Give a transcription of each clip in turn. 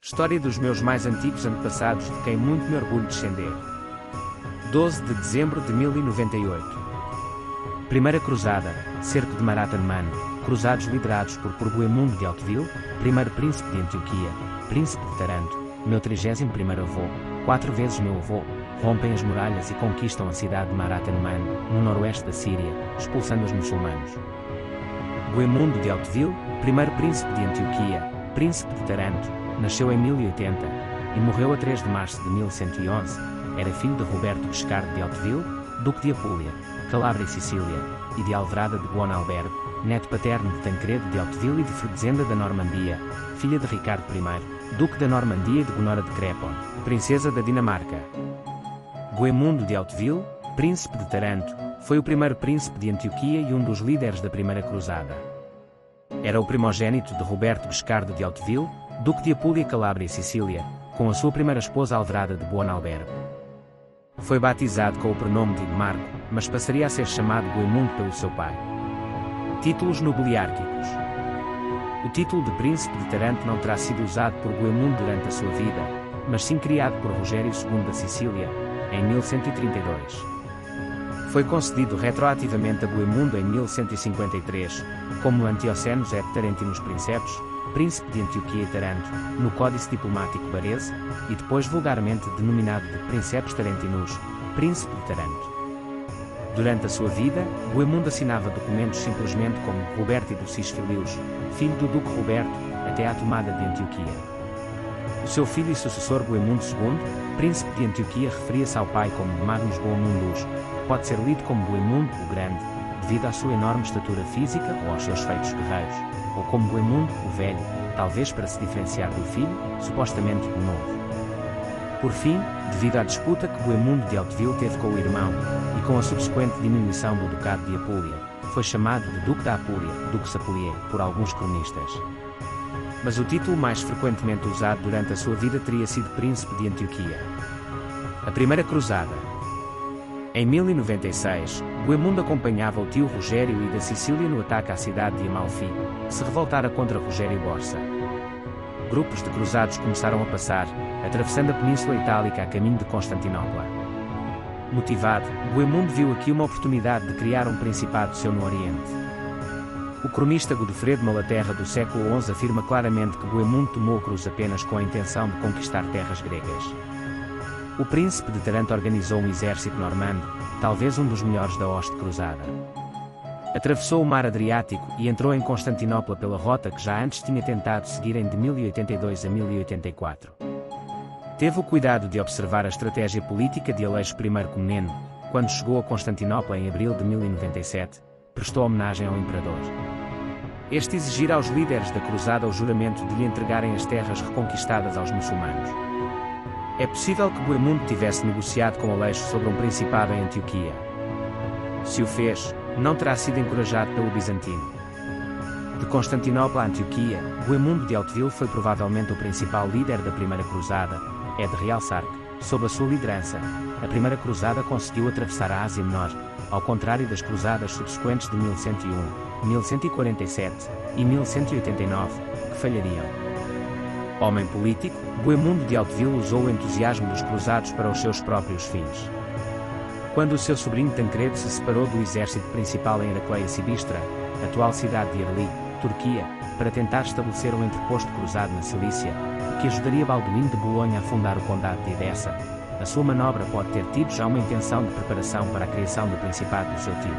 História dos meus mais antigos antepassados de quem muito me orgulho descender. 12 de dezembro de 1098. Primeira Cruzada, cerco de Marathonman, cruzados liderados por Bohemundo de Hauteville, primeiro príncipe de Antioquia, príncipe de Taranto, meu 31º avô, 4 vezes meu avô, rompem as muralhas e conquistam a cidade de Marathonman, no noroeste da Síria, expulsando os muçulmanos. Bohemundo de Hauteville, primeiro príncipe de Antioquia, príncipe de Taranto, nasceu em 1080 e morreu a 3 de março de 1111. Era filho de Roberto Guiscardo de Hauteville, duque de Apulia, Calabria e Sicília, e de Alverada de Buonalbergo, neto paterno de Tancredo de Hauteville e de Fredezenda da Normandia, filha de Ricardo I, duque da Normandia e de Gonora de Crépon, princesa da Dinamarca. Bohemundo de Hauteville, príncipe de Taranto, foi o primeiro príncipe de Antioquia e um dos líderes da Primeira Cruzada. Era o primogênito de Roberto Guiscardo de Hauteville, duque de Apulia, Calabria e Sicília, com a sua primeira esposa Alverada de Buonalbergo. Foi batizado com o prenome de Marco, mas passaria a ser chamado Bohemundo pelo seu pai. Títulos nobiliárquicos. O título de príncipe de Taranto não terá sido usado por Bohemundo durante a sua vida, mas sim criado por Rogério II da Sicília, em 1132. Foi concedido retroativamente a Bohemundo em 1153, como Antiocenos et Tarentinus Princeps, príncipe de Antioquia e Taranto, no Códice Diplomático Barese, e depois vulgarmente denominado de Princeps Tarentinus, príncipe de Taranto. Durante a sua vida, Bohemundo assinava documentos simplesmente como Roberto do Cis Filius, filho do duque Roberto, até à tomada de Antioquia. O seu filho e sucessor Bohemundo II, príncipe de Antioquia, referia-se ao pai como Magnus Bohemundus, que pode ser lido como Bohemundo o Grande, devido à sua enorme estatura física ou aos seus feitos guerreiros, ou como Bohemundo o Velho, talvez para se diferenciar do filho, supostamente o Novo. Por fim, devido à disputa que Bohemundo de Hauteville teve com o irmão, e com a subsequente diminuição do Ducado de Apulia, foi chamado de Duque da Apulia, Dux Apuliae, por alguns cronistas. Mas o título mais frequentemente usado durante a sua vida teria sido Príncipe de Antioquia. A Primeira Cruzada. Em 1096, Bohemundo acompanhava o tio Rogério I da Sicília no ataque à cidade de Amalfi, que se revoltara contra Rogério Borsa. Grupos de cruzados começaram a passar, atravessando a Península Itálica a caminho de Constantinopla. Motivado, Bohemundo viu aqui uma oportunidade de criar um principado seu no Oriente. O cronista Godofredo Malaterra do século XI afirma claramente que Bohemundo tomou a cruz apenas com a intenção de conquistar terras gregas. O príncipe de Taranto organizou um exército normando, talvez um dos melhores da hoste cruzada. Atravessou o mar Adriático e entrou em Constantinopla pela rota que já antes tinha tentado seguir de 1082 a 1084. Teve o cuidado de observar a estratégia política de Aleixo I Comneno, quando chegou a Constantinopla em abril de 1097, prestou homenagem ao imperador. Este exigira aos líderes da cruzada o juramento de lhe entregarem as terras reconquistadas aos muçulmanos. É possível que Bohemundo tivesse negociado com Aleixo sobre um principado em Antioquia. Se o fez, não terá sido encorajado pelo bizantino. De Constantinopla a Antioquia, Bohemundo de Hauteville foi provavelmente o principal líder da Primeira Cruzada. É de realçar que, sob a sua liderança, a Primeira Cruzada conseguiu atravessar a Ásia Menor, ao contrário das cruzadas subsequentes de 1101, 1147 e 1189, que falhariam. Homem político, Bohemundo de Hauteville usou o entusiasmo dos cruzados para os seus próprios fins. Quando o seu sobrinho Tancredo se separou do exército principal em Heracleia Sibistra, atual cidade de Arli, Turquia, para tentar estabelecer um entreposto cruzado na Cilícia, o que ajudaria Balduíno de Bolonha a fundar o condado de Edessa, a sua manobra pode ter tido já uma intenção de preparação para a criação do principado do seu tio.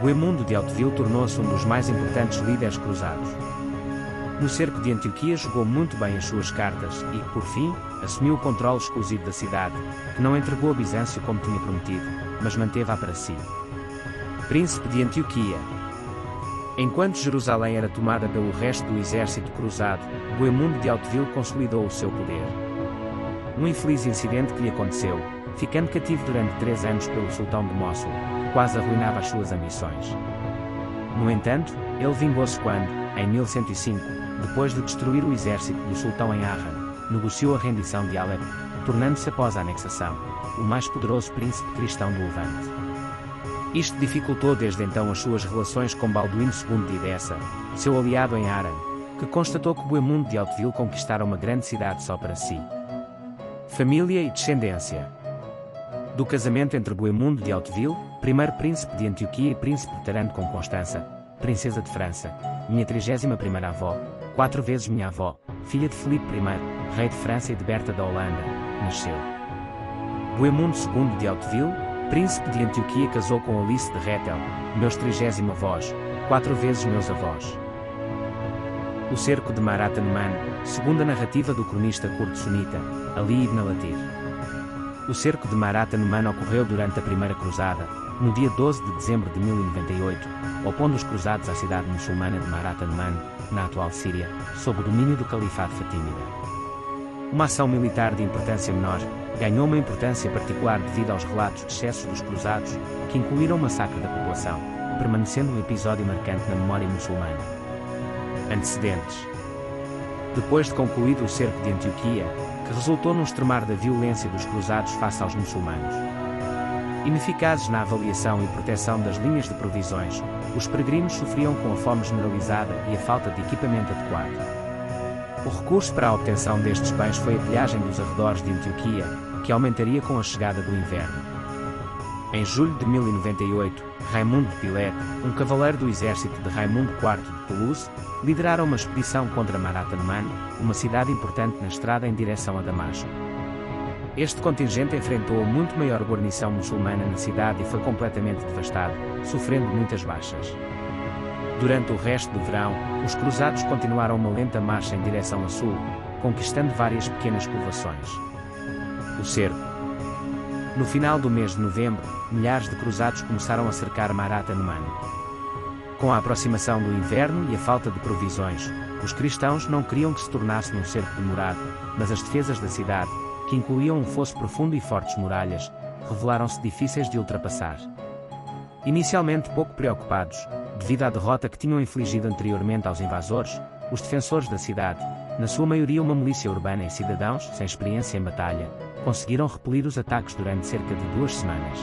Bohemundo de Hauteville tornou-se um dos mais importantes líderes cruzados. No cerco de Antioquia jogou muito bem as suas cartas e, por fim, assumiu o controle exclusivo da cidade, que não entregou a Bizâncio como tinha prometido, mas manteve-a para si. Príncipe de Antioquia. Enquanto Jerusalém era tomada pelo resto do exército cruzado, Bohemundo de Hauteville consolidou o seu poder. Um infeliz incidente que lhe aconteceu, ficando cativo durante 3 anos pelo sultão de Mossul, quase arruinava as suas ambições. No entanto, ele vingou-se quando, em 1105, depois de destruir o exército do sultão em Harran, negociou a rendição de Alepo, tornando-se após a anexação, o mais poderoso príncipe cristão do Levante. Isto dificultou desde então as suas relações com Balduíno II de Edessa, seu aliado em Harran, que constatou que Bohemundo de Hauteville conquistara uma grande cidade só para si. Família e descendência. Do casamento entre Bohemundo de Hauteville, primeiro príncipe de Antioquia e príncipe de Taranto com Constança, princesa de França, minha 31ª avó, 4 vezes minha avó, filha de Filipe I, rei de França e de Berta da Holanda, nasceu. Bohemundo II de Hauteville, príncipe de Antioquia, casou com Alice de Rethel, meus 30 avós, 4 vezes meus avós. O cerco de Marath-Numan, segundo a narrativa do cronista curdo sunita, Ali ibn al-Athir. O cerco de Marath-Numan ocorreu durante a Primeira Cruzada, no dia 12 de dezembro de 1098, opondo os cruzados à cidade muçulmana de Marath-Numan, na atual Síria, sob o domínio do Califado Fatímida. Uma ação militar de importância menor, ganhou uma importância particular devido aos relatos de excessos dos cruzados, que incluíram o massacre da população, permanecendo um episódio marcante na memória muçulmana. Antecedentes. Depois de concluído o cerco de Antioquia, que resultou num extremar da violência dos cruzados face aos muçulmanos. Ineficazes na avaliação e proteção das linhas de provisões, os peregrinos sofriam com a fome generalizada e a falta de equipamento adequado. O recurso para a obtenção destes bens foi a pilhagem dos arredores de Antioquia, que aumentaria com a chegada do inverno. Em julho de 1098, Raimundo de Pilet, um cavaleiro do exército de Raimundo IV de Toulouse, liderara uma expedição contra Marath-Numan, uma cidade importante na estrada em direção a Damasco. Este contingente enfrentou a muito maior guarnição muçulmana na cidade e foi completamente devastado, sofrendo muitas baixas. Durante o resto do verão, os cruzados continuaram uma lenta marcha em direção a sul, conquistando várias pequenas povoações. O cerco. No final do mês de novembro, milhares de cruzados começaram a cercar Marath-Numan. Com a aproximação do inverno e a falta de provisões, os cristãos não queriam que se tornasse num cerco demorado, mas as defesas da cidade, que incluíam um fosso profundo e fortes muralhas, revelaram-se difíceis de ultrapassar. Inicialmente pouco preocupados, devido à derrota que tinham infligido anteriormente aos invasores, os defensores da cidade, na sua maioria uma milícia urbana e cidadãos sem experiência em batalha, conseguiram repelir os ataques durante cerca de 2 semanas.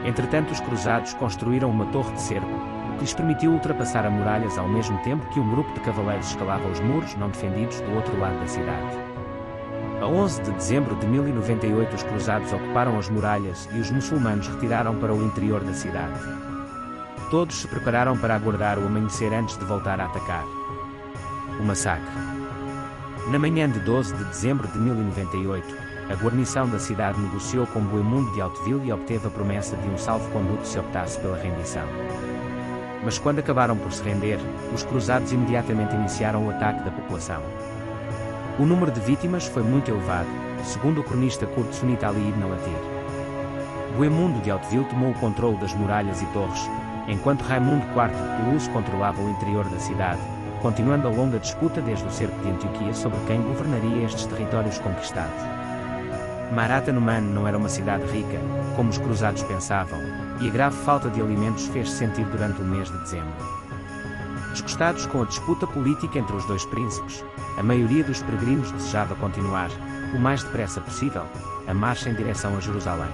Entretanto, os cruzados construíram uma torre de cerco, o que lhes permitiu ultrapassar as muralhas ao mesmo tempo que um grupo de cavaleiros escalava os muros não defendidos do outro lado da cidade. A 11 de dezembro de 1098 os cruzados ocuparam as muralhas e os muçulmanos retiraram para o interior da cidade. Todos se prepararam para aguardar o amanhecer antes de voltar a atacar. O massacre. Na manhã de 12 de dezembro de 1098, a guarnição da cidade negociou com Bohemundo de Hauteville e obteve a promessa de um salvo-conduto se optasse pela rendição. Mas quando acabaram por se render, os cruzados imediatamente iniciaram o ataque da população. O número de vítimas foi muito elevado, segundo o cronista curdo sunita Ali ibn al-Athir. Bohemundo de Hauteville tomou o controle das muralhas e torres, enquanto Raimundo IV de Toulouse controlava o interior da cidade, continuando a longa disputa desde o cerco de Antioquia sobre quem governaria estes territórios conquistados. Marath-Numan não era uma cidade rica, como os cruzados pensavam, e a grave falta de alimentos fez-se sentir durante o mês de dezembro. Desgostados com a disputa política entre os dois príncipes, a maioria dos peregrinos desejava continuar, o mais depressa possível, a marcha em direção a Jerusalém.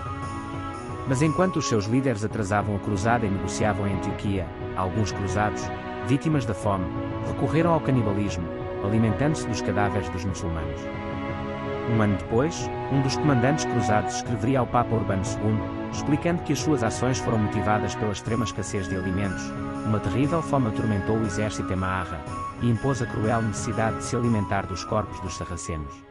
Mas enquanto os seus líderes atrasavam a cruzada e negociavam em Antioquia, alguns cruzados, vítimas da fome, recorreram ao canibalismo, alimentando-se dos cadáveres dos muçulmanos. Um ano depois, um dos comandantes cruzados escreveria ao Papa Urbano II, explicando que as suas ações foram motivadas pela extrema escassez de alimentos. Uma terrível fome atormentou o exército em Maarra, e impôs a cruel necessidade de se alimentar dos corpos dos sarracenos.